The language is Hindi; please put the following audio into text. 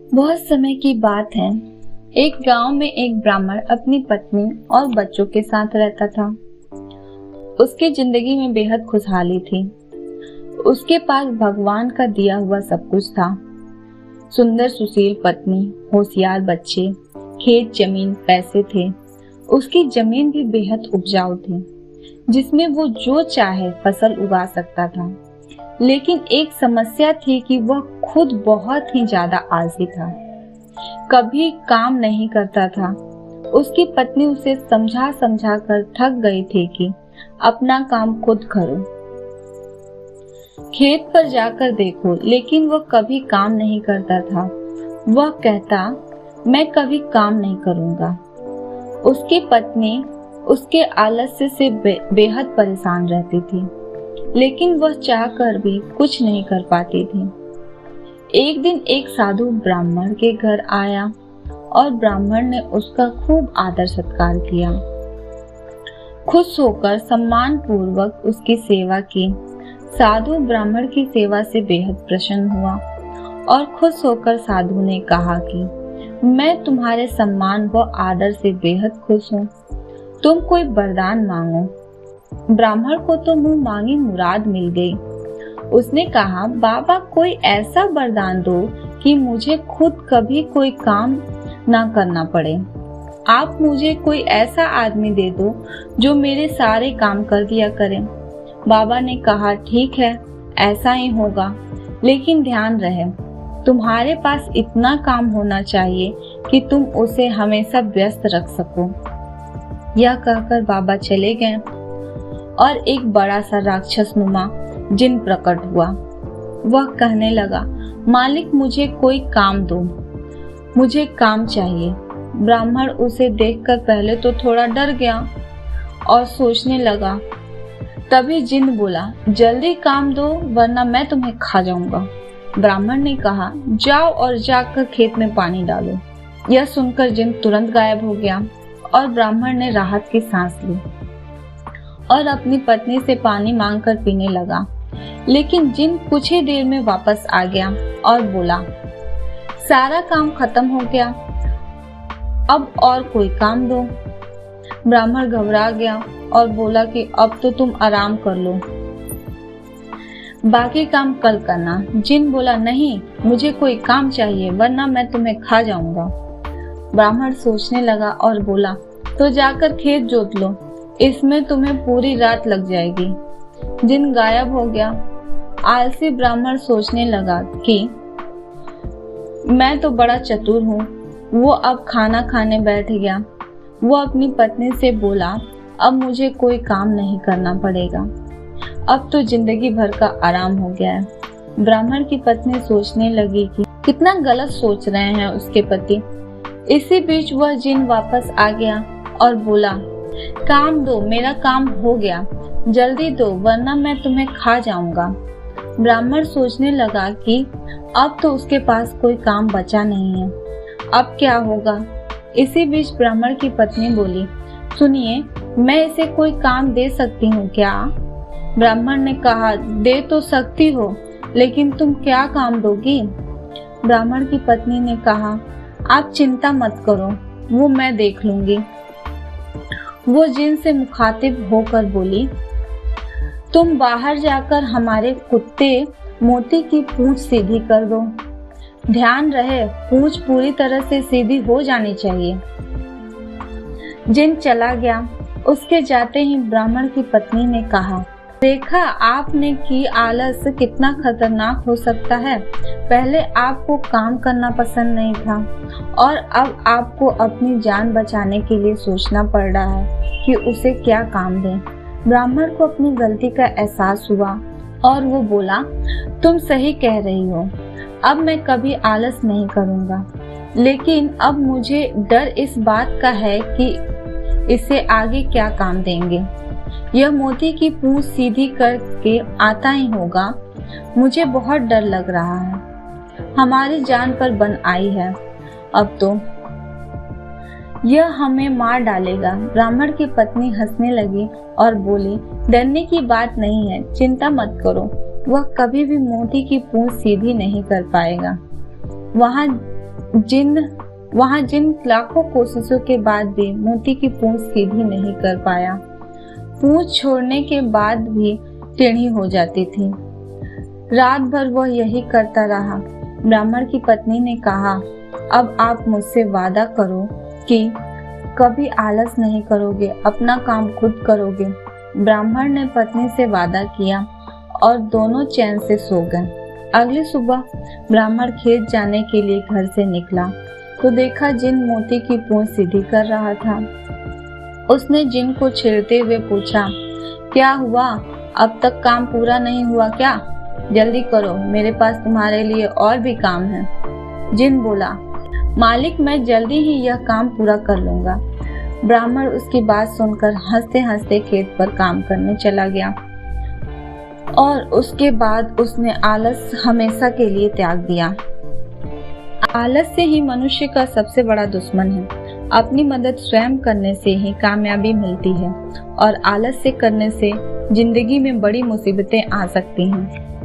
बहुत समय की बात है। एक गांव में एक ब्राह्मण अपनी पत्नी और बच्चों के साथ रहता था। उसकी जिंदगी में बेहद खुशहाली थी। उसके पास भगवान का दिया हुआ सब कुछ था। सुंदर सुशील पत्नी, होशियार बच्चे, खेत जमीन, पैसे थे। उसकी जमीन भी बेहद उपजाऊ थी, जिसमें वो जो चाहे फसल उगा सकता था। लेकिन एक समस्या थी कि वह खुद बहुत ही ज्यादा आलसी था, कभी काम नहीं करता था। उसकी पत्नी उसे समझा समझा कर थक गई थी कि अपना काम खुद करो, खेत पर जाकर देखो, लेकिन वह कभी काम नहीं करता था। वह कहता, मैं कभी काम नहीं करूंगा। उसकी पत्नी उसके आलस्य से बेहद परेशान रहती थी, लेकिन वह चाहकर भी कुछ नहीं कर पाती थी। एक दिन एक साधु ब्राह्मण के घर आया और ब्राह्मण ने उसका खूब आदर सत्कार किया। खुश होकर सम्मान पूर्वक उसकी सेवा की। साधु ब्राह्मण की सेवा से बेहद प्रसन्न हुआ और खुश होकर साधु ने कहा कि मैं तुम्हारे सम्मान व आदर से बेहद खुश हूँ। तुम कोई वरदान मांगो। ब्राह्मण को तो मुंह मांगी मुराद मिल गई। उसने कहा, बाबा कोई ऐसा वरदान दो कि मुझे खुद कभी कोई काम ना करना पड़े। आप मुझे कोई ऐसा आदमी दे दो जो मेरे सारे काम कर दिया करे। बाबा ने कहा, ठीक है, ऐसा ही होगा, लेकिन ध्यान रहे तुम्हारे पास इतना काम होना चाहिए कि तुम उसे हमेशा व्यस्त रख सको। यह कहकर बाबा चले गए और एक बड़ा सा राक्षसनुमा जिन प्रकट हुआ। वह कहने लगा, मालिक मुझे कोई काम दो, मुझे काम चाहिए। ब्राह्मण उसे देखकर पहले तो थोड़ा डर गया और सोचने लगा। तभी जिन बोला, जल्दी काम दो वरना मैं तुम्हें खा जाऊंगा। ब्राह्मण ने कहा, जाओ और जाकर खेत में पानी डालो। यह सुनकर जिन तुरंत गायब हो गया और ब्राह्मण ने राहत की सांस ली और अपनी पत्नी से पानी मांगकर पीने लगा। लेकिन जिन कुछ ही देर में वापस आ गया और बोला, सारा काम खत्म हो गया, अब और कोई काम दो। ब्राह्मण घबरा गया और बोला कि अब तो तुम आराम कर लो, बाकी काम कल करना। जिन बोला, नहीं, मुझे कोई काम चाहिए वरना मैं तुम्हें खा जाऊंगा। ब्राह्मण सोचने लगा और बोला, तो जाकर खेत जोत लो, इसमें तुम्हें पूरी रात लग जाएगी। जिन गायब हो गया। आलसी ब्राह्मण सोचने लगा कि मैं तो बड़ा चतुर हूँ। वो अब खाना खाने बैठ गया। वो अपनी पत्नी से बोला, अब मुझे कोई काम नहीं करना पड़ेगा, अब तो जिंदगी भर का आराम हो गया है। ब्राह्मण की पत्नी सोचने लगी कि कितना गलत सोच रहे हैं उसके पति। इसी बीच वह जिन वापस आ गया और बोला, काम दो, मेरा काम हो गया, जल्दी दो वरना मैं तुम्हें खा जाऊंगा। ब्राह्मण सोचने लगा कि अब तो उसके पास कोई काम बचा नहीं है, अब क्या होगा। इसी बीच ब्राह्मण की पत्नी बोली, सुनिए, मैं इसे कोई काम दे सकती हूँ क्या? ब्राह्मण ने कहा, दे तो सकती हो, लेकिन तुम क्या काम दोगी? ब्राह्मण की पत्नी ने कहा, आप चिंता मत करो, वो मैं देख लूंगी। वो जिन से मुखातिब होकर बोली, तुम बाहर जाकर हमारे कुत्ते मोती की पूंछ सीधी कर दो। ध्यान रहे, पूंछ पूरी तरह से सीधी हो जानी चाहिए। जिन चला गया। उसके जाते ही ब्राह्मण की पत्नी ने कहा, देखा आपने कि आलस कितना खतरनाक हो सकता है। पहले आपको काम करना पसंद नहीं था और अब आपको अपनी जान बचाने के लिए सोचना पड़ रहा है कि उसे क्या काम दें। ब्राह्मण को अपनी गलती का एहसास हुआ और वो बोला, तुम सही कह रही हो, अब मैं कभी आलस नहीं करूंगा, लेकिन अब मुझे डर इस बात का है कि इसे आगे क्या काम देंगे। यह मोती की पूंछ सीधी करके आता ही होगा। मुझे बहुत डर लग रहा है, हमारी जान पर बन आई है, अब तो यह हमें मार डालेगा। ब्राह्मण की पत्नी हंसने लगी और बोली, डरने की बात नहीं है, चिंता मत करो, वह कभी भी मोती की पूंछ सीधी नहीं कर पाएगा। वहां जिन लाखों कोशिशों के बाद भी मोती की पूंछ सीधी नहीं कर पाया। पूंछ छोड़ने के बाद भी टेढ़ी हो जाती थी। रात भर वह यही करता रहा। ब्राह्मण की पत्नी ने कहा, अब आप मुझसे वादा करो कि कभी आलस नहीं करोगे, अपना काम खुद करोगे। ब्राह्मण ने पत्नी से वादा किया और दोनों चैन से सो गए। अगली सुबह ब्राह्मण खेत जाने के लिए घर से निकला तो देखा जिन मोती की पूंछ सीधी कर रहा था। उसने जिन को छेड़ते हुए पूछा, क्या हुआ, अब तक काम पूरा नहीं हुआ क्या? जल्दी करो, मेरे पास तुम्हारे लिए और भी काम है। जिन बोला, मालिक मैं जल्दी ही यह काम पूरा कर लूंगा। ब्राह्मण उसकी बात सुनकर हंसते हंसते खेत पर काम करने चला गया और उसके बाद उसने आलस हमेशा के लिए त्याग दिया। आलस से ही मनुष्य का सबसे बड़ा दुश्मन है। अपनी मदद स्वयं करने से ही कामयाबी मिलती है और आलस से करने से जिंदगी में बड़ी मुसीबतें आ सकती हैं।